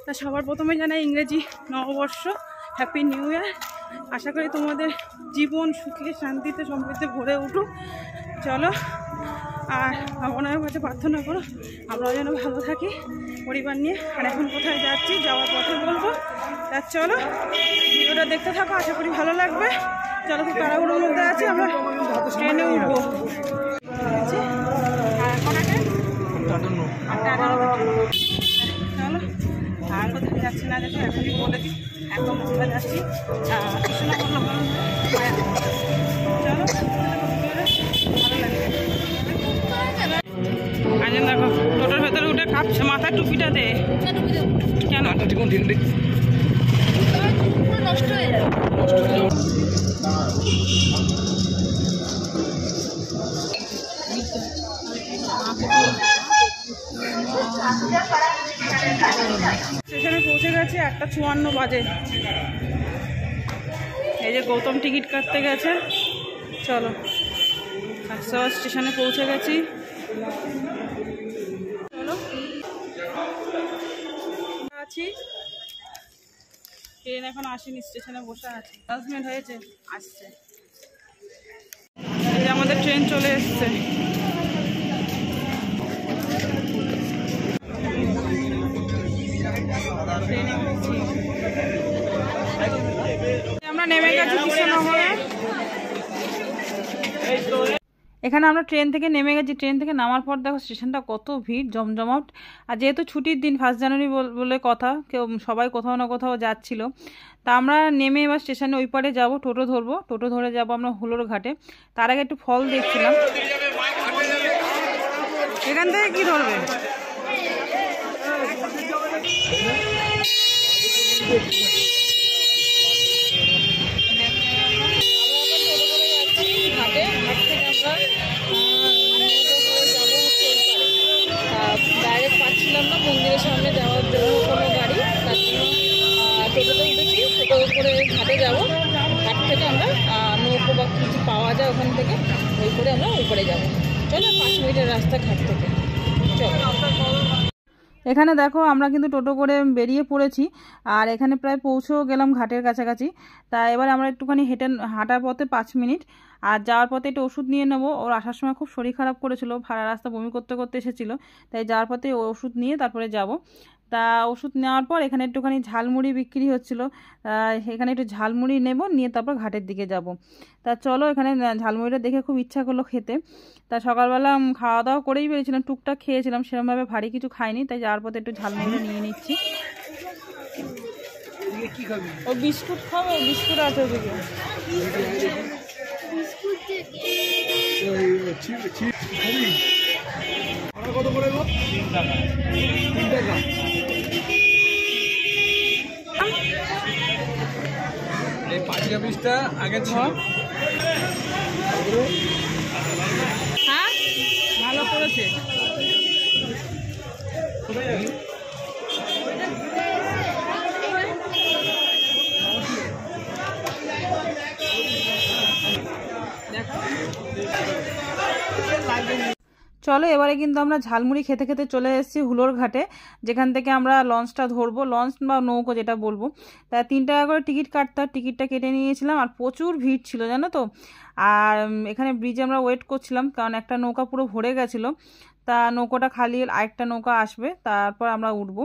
তা সবার প্রথমে জানাই ইংরেজি নববর্ষ, হ্যাপি নিউ ইয়ার। আশা করি তোমাদের জীবন সুখে শান্তিতে সমৃদ্ধে ভরে উঠুক। চলো, আর ভগবানের কাছে প্রার্থনা করো আমরাও যেন ভালো থাকি পরিবার নিয়ে। আর এখন কোথায় যাচ্ছি যাওয়ার পথে বলবো। তা চলো ভিডিওটা দেখতে থাকো, আশা করি ভালো লাগবে। চলো, খুব তাড়াহুড়োর মধ্যে আছি, আমরা ট্রেনে উঠবো। আর এখন চলো, আর কোথায় যাচ্ছি না যাচ্ছি এখনই বলে দিই। এখন আমরা যাচ্ছি কৃষ্ণনগর। চলো, ভালো লাগবে। আজ দেখো টোটোর ভেতরে উঠে কাঁপছে, মাথায় টুপিটা দে। কেন নষ্ট হয়ে যাবে। স্টেশনে পৌঁছে গেছে, 1:54 বাজে। এই যে গৌতম টিকিট কাটতে গেছে। চলো, স্টেশনে পৌঁছে গেছি। চলো, আছি ট্রেন এখন আসেনি, স্টেশনে বসে আছে। 10 মিনিট হয়েছে, আসছে। এই যে আমাদের ট্রেন চলে এসছে। আমরা নেমে গেছি কৃষ্ণনগরে। এখানে আমরা ট্রেন থেকে নেমে গেছি। ট্রেন থেকে নামার পর দেখো স্টেশনটা কত ভিড়, জমজমাট। আর যেহেতু ছুটির দিন, 1 জানুয়ারি বলে কথা, কেউ সবাই কোথাও না কোথাও যাচ্ছিল। তা আমরা নেমে এবার স্টেশনে ওই পারে যাবো, টোটো ধরবো। টোটো ধরে যাবো আমরা হুলোর ঘাটে। তার আগে একটু ফল দেখছিলাম। এখান থেকে কি ধরবে? ডাইরেক্ট পাচ্ছিলাম না মন্দিরের সামনে যাওয়ার জন্য কোনো গাড়ি, তার জন্য টোটোতে উঠেছি। টোটো করে ঘাটে যাবো। ঘাট থেকে আমরা নৌকো বা কিছু পাওয়া যায় ওখান থেকে, ওই করে আমরা ওই করে যাবো। চলো, 5 মিনিটের রাস্তা ঘাট থেকে। চলো, এখানে দেখো আমরা কিন্তু টোটো করে বেরিয়ে পড়েছি। আর এখানে প্রায় পৌঁছেও গেলাম ঘাটের কাছাকাছি। তা এবার আমরা একটুখানি হাঁটার পথে 5 মিনিট। আর যাওয়ার পথে একটু ওষুধ নিয়ে নেবো। ওর আসার সময় খুব শরীর খারাপ করেছিল, ভাড়া রাস্তা বমি করতে করতে এসেছিলো। তাই যাওয়ার পথে ওষুধ নিয়ে তারপরে যাব। তা ওষুধ নেওয়ার পর এখানে একটুখানি ঝালমুড়ি বিক্রি হচ্ছিলো। এখানে একটু ঝালমুড়ি নেব, নিয়ে তারপর ঘাটের দিকে যাব। তা চলো, এখানে ঝালমুড়িটা দেখে খুব ইচ্ছা করলো খেতে। তা সকালবেলা খাওয়া দাওয়া করেই বেরিয়েছিলাম, টুকটাক খেয়েছিলাম, সেরকমভাবে ভারী কিছু খাইনি। তাই যাওয়ার পথে একটু ঝালমুড়ি নিয়ে নিচ্ছি। ও বিস্কুট খাবো, বিস্কুট আছে ওদিকে। কত করে? 3 টাকা। 3 টাকা। এই 5 পিসটা আগে ছিল। হ্যাঁ, ভালো করেছে। চলো, এবারে কিন্তু আমরা ঝালমুড়ি খেতে খেতে চলে এসেছি হুলোর ঘাটে, যেখান থেকে আমরা লঞ্চটা ধরবো, লঞ্চ বা নৌকো যেটা বলবো। তা 3 টাকা করে টিকিট কাটতে, টিকিটটা কেটে নিয়েছিলাম। আর প্রচুর ভিড় ছিল জানো তো। আর এখানে ব্রিজে আমরা ওয়েট করছিলাম, কারণ একটা নৌকা পুরো ভরে গেছিলো। তা নৌকোটা খালি, আরেকটা নৌকা আসবে, তারপর আমরা উঠবো।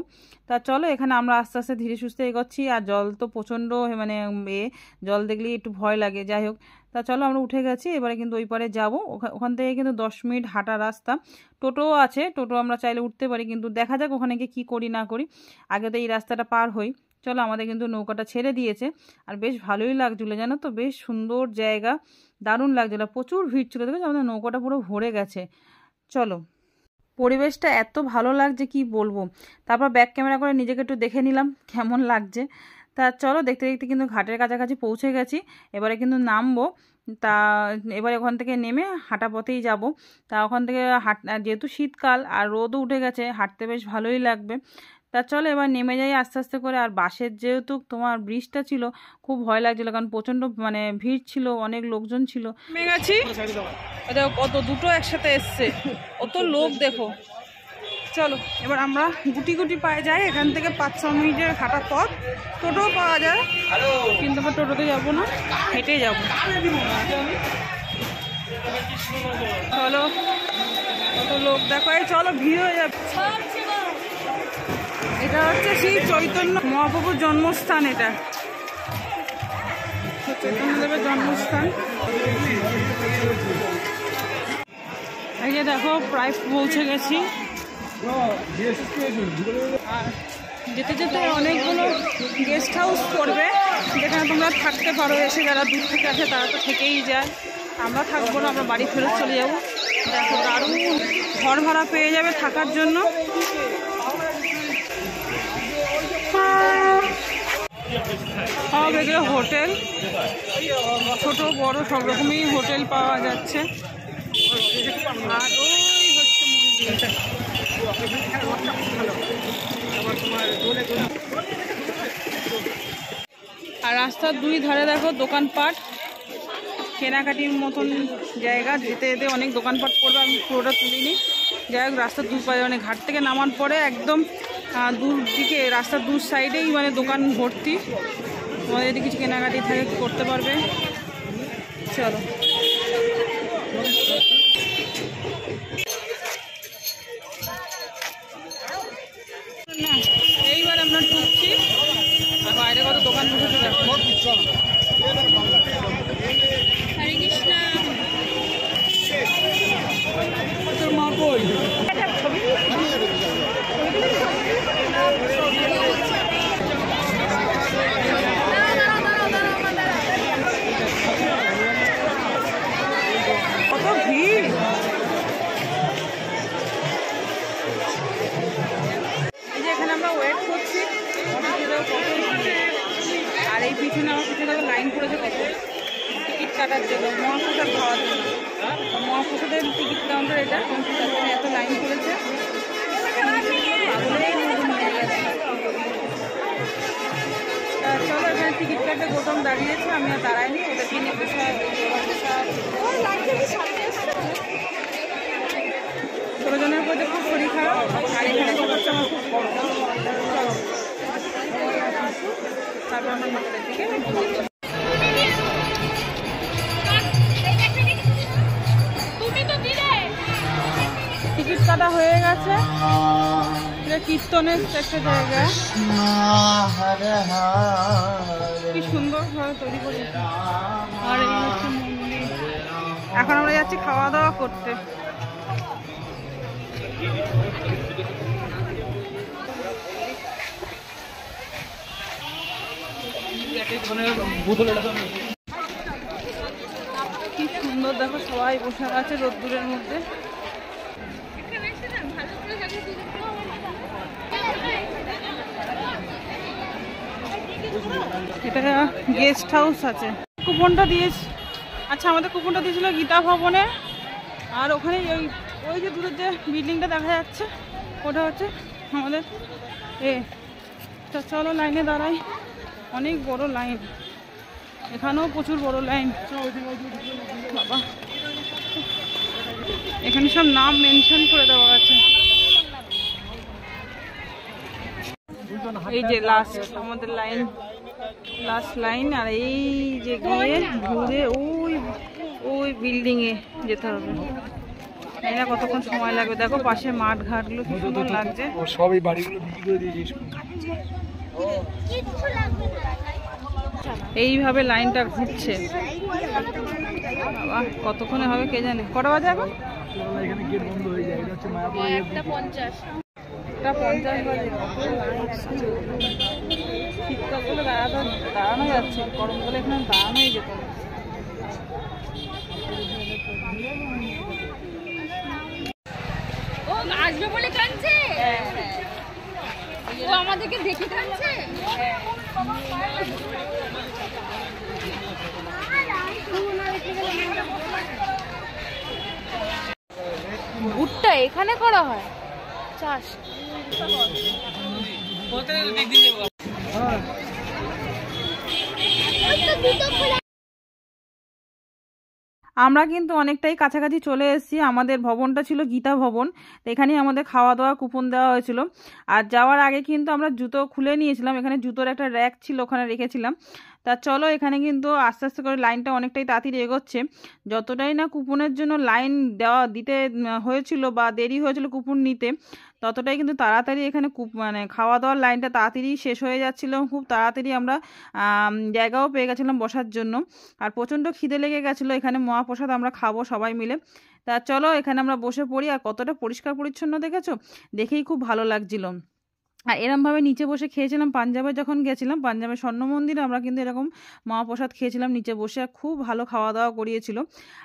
তা চলো, এখানে আমরা আস্তে আস্তে ধীরে সুস্থে এগোচ্ছি। আর জল তো প্রচণ্ড, মানে জল দেখলেই একটু ভয় লাগে। যাই হোক, তা চলো আমরা উঠে গেছি। এবারে কিন্তু ওই পারে যাবো। ওখান থেকে কিন্তু 10 মিনিট হাঁটা রাস্তা। টোটো আছে, টোটো আমরা চাইলে উঠতে পারি, কিন্তু দেখা যাক ওখানে গিয়ে কী করি না করি। আগে তো এই রাস্তাটা পার হই। চলো, আমাদের কিন্তু নৌকাটা ছেড়ে দিয়েছে। আর বেশ ভালোই লাগছিলো জানো তো, বেশ সুন্দর জায়গা, দারুণ লাগছিলো। প্রচুর ভিড় ছিল, দেখেছো আমাদের নৌকাটা পুরো ভরে গেছে। চলো, পরিবেশটা এত ভালো লাগছে কি বলবো। তারপর ব্যাক ক্যামেরা করে নিজেকে একটু দেখে নিলাম কেমন লাগছে। তা চলো, দেখতে দেখতে কিন্তু ঘাটের কাছাকাছি পৌঁছে গেছি। এবারে কিন্তু নামবো। তা এবারে ওখান থেকে নেমে হাঁটা পথেই যাব। তা ওখান থেকে যেহেতু শীতকাল আর রোদও উঠে গেছে, হাঁটতে বেশ ভালোই লাগবে। তা চলো এবার নেমে যাই আস্তে আস্তে করে। আর বাসের যেহেতু তোমার ব্রিজটা ছিল, খুব ভয় লাগছিলো, কারণ প্রচণ্ড মানে ভিড় ছিল, অনেক লোকজন ছিল। নেমে গেছি, দেখো কত দুটো একসাথে এসছে, অত লোক দেখো। চলো এবার আমরা গুটি গুটি পায়ে যাই। এখান থেকে 5-6 মিনিটের হাঁটা পথ। টোটো পাওয়া যায়, কিন্তু আমরা টোটোতে যাবো না, হেঁটে যাবো। চলো কত লোক দেখো, এই চলো ভিড় হয়ে যাচ্ছে। এটা হচ্ছে শ্রী চৈতন্য মহাপ্রভুর জন্মস্থান। এটা চৈতন্যদেবের জন্মস্থান। এই যে দেখো প্রায় পৌঁছে গেছি। আর যেতে যেতে অনেকগুলো গেস্ট হাউস পড়বে, যেখানে তোমরা থাকতে পারো। এসে যারা দূর থেকে আসে তারা তো থেকেই যায়, আমরা থাকবো না, আমরা বাড়ি ফেরত চলে যাবো। দেখো দারুণ ঘর ভাড়া পেয়ে যাবে থাকার জন্য। সব এগুলো হোটেল, ছোট বড় সব রকমই হোটেল পাওয়া যাচ্ছে। আর ওই হচ্ছে মন্দিরটা। আর রাস্তার দুই ধারে দেখো দোকানপাট, কেনাকাটির মতন জায়গা। যেতে যেতে অনেক দোকানপাট পড়বে, আমি পুরোটা তুলিনি। যাই হোক রাস্তার দু পাশে মানে ঘাট থেকে নামার পরে একদম দূর দিকে রাস্তার দু সাইডেই মানে দোকান ভর্তি। তোমাদের যদি কিছু কেনাকাটি থাকে করতে পারবে। চলো না, এইবার আমরা ঢুকছি। আর বাইরে কত দোকান বসেছে দেখো। হরে কৃষ্ণ। তোর মা কই? কত ভিড়। এই যে এখানে আমরা ওয়েট করছি, আর এই পিছনে আমার পিছনে লাইন পড়েছে কত টিকিট কাটার জন্য, মহাপ্রসাদ খাওয়ার জন্য। মহাপ্রসাদের টিকিট কাউন্টার এটা, এত লাইন পড়েছে। চলো এখানে টিকিট কাটতে গৌতম দাঁড়িয়েছে, আমি আর দাঁড়াইনি, ওদেরকে নিয়ে বসা। ছোটজনের প্রতি খুব শরীর খারাপ, আর এখানে এসে করছে আমার খুব বড়। চলো তারপর আমার মাথার দিকে টিকিট কাটা হয়ে গেছে। এটা কীর্তনের একটা জায়গা, কি সুন্দর ভাবে তৈরি করেছে। আর এই হচ্ছে মন্দির। এখন আমরা যাচ্ছি খাওয়া দাওয়া করতে। কি সুন্দর দেখো, সবাই বসে আছে রোদ্দুরের মধ্যে। এটা গেস্ট হাউস আছে। কুপনটা দিয়েছে, আচ্ছা আমাদের কুপনটা দিয়েছিল গীতা ভবনে। আর ওখানে ওই যে দূরের যে বিল্ডিংটা দেখা যাচ্ছে, ওটা হচ্ছে আমাদের চলো লাইনে দাঁড়াই। অনেক বড় লাইন, এখানেও প্রচুর বড় লাইন। বাবা এখানে সব নাম মেনশন করে দেওয়া আছে। এই যে লাস্ট আমাদের লাইন, লাস্ট লাইন। আর এই যে গিয়ে ঘুরে ওই বিল্ডিং এ যেতে হবে। জানি না কতক্ষণ সময় লাগবে। দেখো পাশে মাঠ ঘাটগুলো কি সুন্দর লাগছে। সব এই বাড়িগুলো বিক্রি করে দিয়েছিস। এইভাবে লাইনটা ঘুরছে। বাবা কতক্ষণে হবে কে জানে। কটা বাজে এখন? এখানে গেট বন্ধ হয়ে যায়। এটা হচ্ছে মায়াপুর 1:50 বাজে। শীতকাল বলে দাঁড়ানো যাচ্ছে, গরম বলে এখানে দাঁড়ানোই যেত না। ও আসবে বলে কাঁদছে, ও আমাদেরকে দেখে কাঁদছে। ভুট্টা এখানে করা হয় চাষ। আমরা কিন্তু অনেকটাই কাছাকাছি চলে এসেছি। আমাদের ভবনটা ছিল গীতা ভবন, তো এখানেই আমাদের খাওয়া দাওয়া কুপন দেওয়া হয়েছিল। আর যাওয়ার আগে কিন্তু আমরা জুতো খুলে নিয়েছিলাম, এখানে জুতোর একটা র্যাক ছিল ওখানে রেখেছিলাম। তা চলো এখানে কিন্তু আস্তে আস্তে করে লাইনটা অনেকটাই তাড়াতাড়ি এগোচ্ছে। যতটাই না কুপনের জন্য লাইন দিতে হয়েছিল বা দেরি হয়েছিল কুপন নিতে, ততটাই কিন্তু তাড়াতাড়ি এখানে মানে খাওয়া দাওয়ার লাইনটা তাড়াতাড়ি শেষ হয়ে যাচ্ছিলো। খুব তাড়াতাড়ি আমরা জায়গাও পেয়ে গেছিলাম বসার জন্য। আর প্রচণ্ড খিদে লেগে গেছিলো, এখানে মহাপ্রসাদ আমরা খাবো সবাই মিলে। তা চলো এখানে আমরা বসে পড়ি। আর কতটা পরিষ্কার পরিচ্ছন্ন দেখেছো, দেখেই খুব ভালো লাগছিলো। আর এরমভাবে নিচে বসে খেয়েছিলাম পাঞ্জাবে, যখন গেছিলাম পাঞ্জাবের স্বর্ণ মন্দিরে আমরা কিন্তু এরকম মহাপ্রসাদ খেয়েছিলাম নিচে বসে, আর খুব ভালো খাওয়া দাওয়া করিয়েছিল।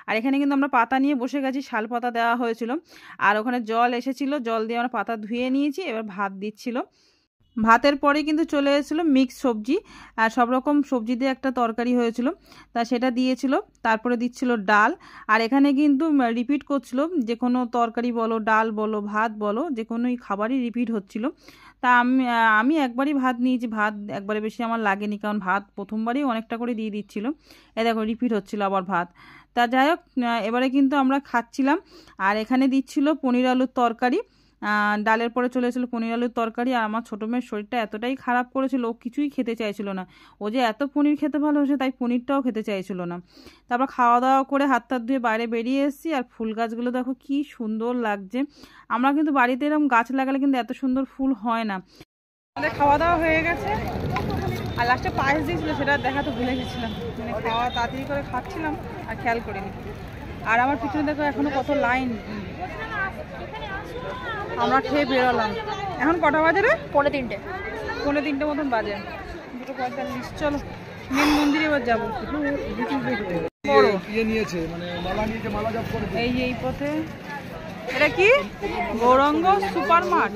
আর এখানে কিন্তু আমরা পাতা নিয়ে বসে গেছি, শাল পাতা দেওয়া হয়েছিল। আর ওখানে জল এসেছিলো, জল দিয়ে আমরা পাতা ধুয়ে নিয়েছি, এবার ভাত দিচ্ছিল। ভাতের পরে কিন্তু চলে এসেছিলো মিক্স সবজি, আর সব রকম সবজি দিয়ে একটা তরকারি হয়েছিল, তা সেটা দিয়েছিল। তারপরে দিচ্ছিল ডাল। আর এখানে কিন্তু রিপিট করছিল, যে কোনো তরকারি বলো, ডাল বলো, ভাত বলো, যে কোনো খাবারই রিপিট হচ্ছিল। তা আমি একবারই ভাত নিয়েছি, ভাত একবারে বেশি আমার লাগেনি, কারণ ভাত প্রথমবারই অনেকটা করে দিয়ে দিচ্ছিল। দেখো রিপিট হচ্ছিল আবার ভাত। তা যাই হোক, এবারে কিন্তু আমরা খাচ্ছিলাম। আর এখানে দিচ্ছিল পনির আলুর তরকারি, ডালের পরে চলে এসেছিলো পনির আলুর তরকারি। আর আমার ছোটো মেয়ের শরীরটা এতটাই খারাপ করেছিল, ও কিছুই খেতে চাইছিল না। ও যে এত পনির খেতে ভালোবাসে, তাই পনিরটাও খেতে চাইছিল না। তারপর খাওয়া দাওয়া করে হাত টাত ধুয়ে বাইরে বেরিয়ে এসেছি। আর ফুল গাছগুলো দেখো কি সুন্দর লাগছে। আমরা কিন্তু বাড়িতে এরকম গাছ লাগালে কিন্তু এত সুন্দর ফুল হয় না। আমাদের খাওয়া দাওয়া হয়ে গেছে, আর লাস্টে পায়েস দিয়েছিল, সেটা দেখাতে ভুলে গেছিলাম। মানে খাওয়া তাড়াতাড়ি করে খাচ্ছিলাম আর খেয়াল করিনি। আর আমার পিছনে দেখো এখনো কত লাইন। আমরা খেয়ে বেরোলাম। এখন কটা বাজে রে? 3:45 মতন বাজে, 2:45। চলো মেন মন্দিরে এবার যাবো। এই যে এই পথে, এটা কি গৌরাঙ্গ সুপার মার্ট?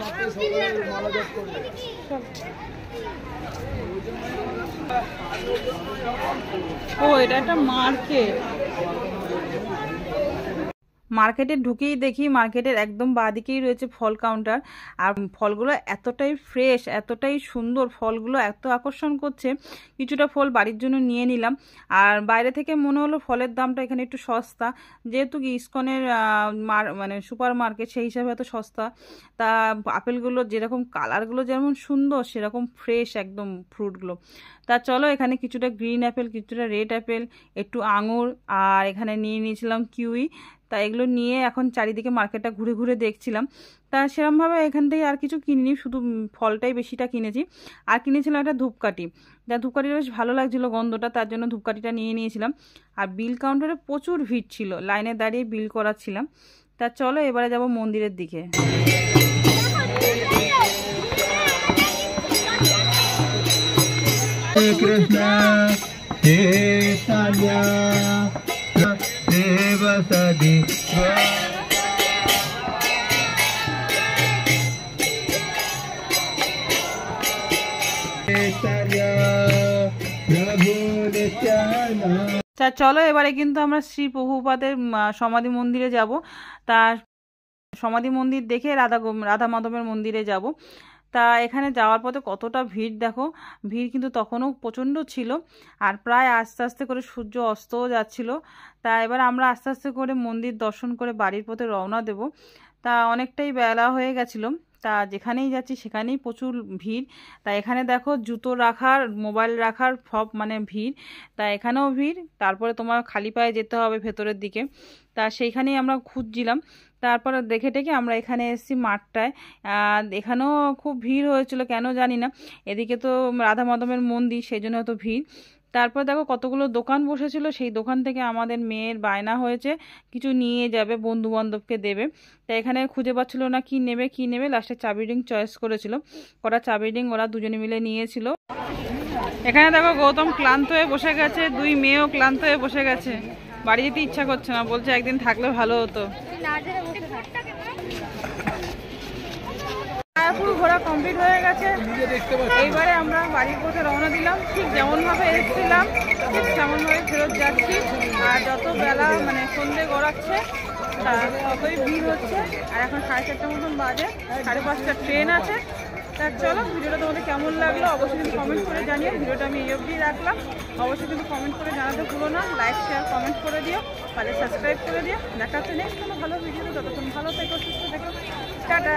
ও এটা একটা মার্কেট। মার্কেটে ঢুকেই দেখি মার্কেটের একদম বাঁদিকেই রয়েছে ফল কাউন্টার। আর ফলগুলো এতটাই ফ্রেশ, এতটাই সুন্দর, ফলগুলো এত আকর্ষণ করছে। কিছুটা ফল বাড়ির জন্য নিয়ে নিলাম। আর বাইরে থেকে মনে হলো ফলের দামটা এখানে একটু সস্তা, যেহেতু কি ইসকনের মানে সুপার মার্কেট, সেই হিসাবে এত সস্তা। তা আপেলগুলো যেরকম কালারগুলো যেমন সুন্দর, সেরকম ফ্রেশ একদম ফ্রুটগুলো। তা চলো এখানে কিছুটা গ্রিন অ্যাপেল, কিছুটা রেড অ্যাপেল, একটু আঙুর, আর এখানে নিয়ে নিয়েছিলাম কিউই। তা এগুলো নিয়ে এখন চারিদিকে মার্কেটটা ঘুরে ঘুরে দেখছিলাম। তা সেরকমভাবে এখান থেকে আর কিছু কিনিনি, শুধু ফলটাই বেশিটা কিনেছি। আর কিনেছিলাম একটা ধূপকাঠি, যা ধূপকাঠিটা বেশ ভালো লাগছিলো গন্ধটা, তার জন্য ধূপকাঠিটা নিয়ে নিয়েছিলাম। আর বিল কাউন্টারে প্রচুর ভিড় ছিল, লাইনে দাঁড়িয়ে বিল করাচ্ছিলাম। তা চলো এবারে যাব মন্দিরের দিকে। কৃষ্ণ চৈতন্য দেব সদি প্রভু নিত্যানন্দ। তা চলো এবারে কিন্তু আমরা শ্রী প্রভুপাদের সমাধি মন্দিরে যাব। তা সমাধি মন্দির দেখে রাধা মাধবের মন্দিরে যাব। তা এখানে যাওয়ার পথে কতটা ভিড় দেখো, ভিড় কিন্তু তখনও প্রচণ্ড ছিল। আর প্রায় আস্তে আস্তে করে সূর্য অস্তও যাচ্ছিল। তা এবার আমরা আস্তে আস্তে করে মন্দির দর্শন করে বাড়ির পথে রওনা দেব। তা অনেকটাই বেলা হয়ে গেছিলো। তা যেখানেই যাচ্ছি সেখানেই প্রচুর ভিড়। তা এখানে দেখো জুতো রাখার, মোবাইল রাখার সব মানে ভিড়। তা এখানেও ভিড়। তারপরে তোমার খালি পায়ে যেতে হবে ভেতরের দিকে। তা সেইখানেই আমরা খুঁজছিলাম। তারপরে দেখে টেকে আমরা এখানে এসেছি মাঠটায়। এখানেও খুব ভিড় হয়েছিল, কেন জানি না। এদিকে তো রাধা মাধবের মন্দির, সেই জন্য হয়তো ভিড়। তারপর দেখো কতগুলো দোকান বসেছিল, সেই দোকান থেকে আমাদের মেয়ের বায়না হয়েছে কিছু নিয়ে যাবে, বন্ধু বান্ধবকে দেবে। তাই এখানে খুঁজে পাচ্ছিল না কি নেবে, লাস্টে চাবি রিং চয়েস করেছিল। কটা চাবি রিং ওরা দুজনে মিলে নিয়েছিল। এখানে দেখো গৌতম ক্লান্ত হয়ে বসে গেছে, দুই মেয়েও ক্লান্ত হয়ে বসে গেছে। বাড়ি যেতে ইচ্ছা করছে না, বলছে একদিন থাকলে ভালো হতো। পুরো ঘোরা কমপ্লিট হয়ে গেছে। এইবারে আমরা বাড়ির পথে রওনা দিলাম। ঠিক যেমনভাবে এসেছিলাম ঠিক তেমনভাবে ফেরত যাচ্ছি। আর যত বেলা মানে সন্ধে গড়াচ্ছে ততই ভিড় হচ্ছে। আর এখন 4:30 মতন বাজে, 5:30 ট্রেন আছে। তা চলো, ভিডিওটা তোমাদের কেমন লাগলো অবশ্যই কিন্তু কমেন্ট করে জানিও। ভিডিওটা আমি এই অবধি রাখলাম, অবশ্যই কিন্তু কমেন্ট করে জানাতে ভুলো না। লাইক শেয়ার কমেন্ট করে দিও, তাহলে সাবস্ক্রাইব করে দিও। দেখা হচ্ছে নেক্সট কোনো ভালো ভিডিওতে। ততক্ষণ ভালো থেকো, সুস্থ থেকো, টাটা।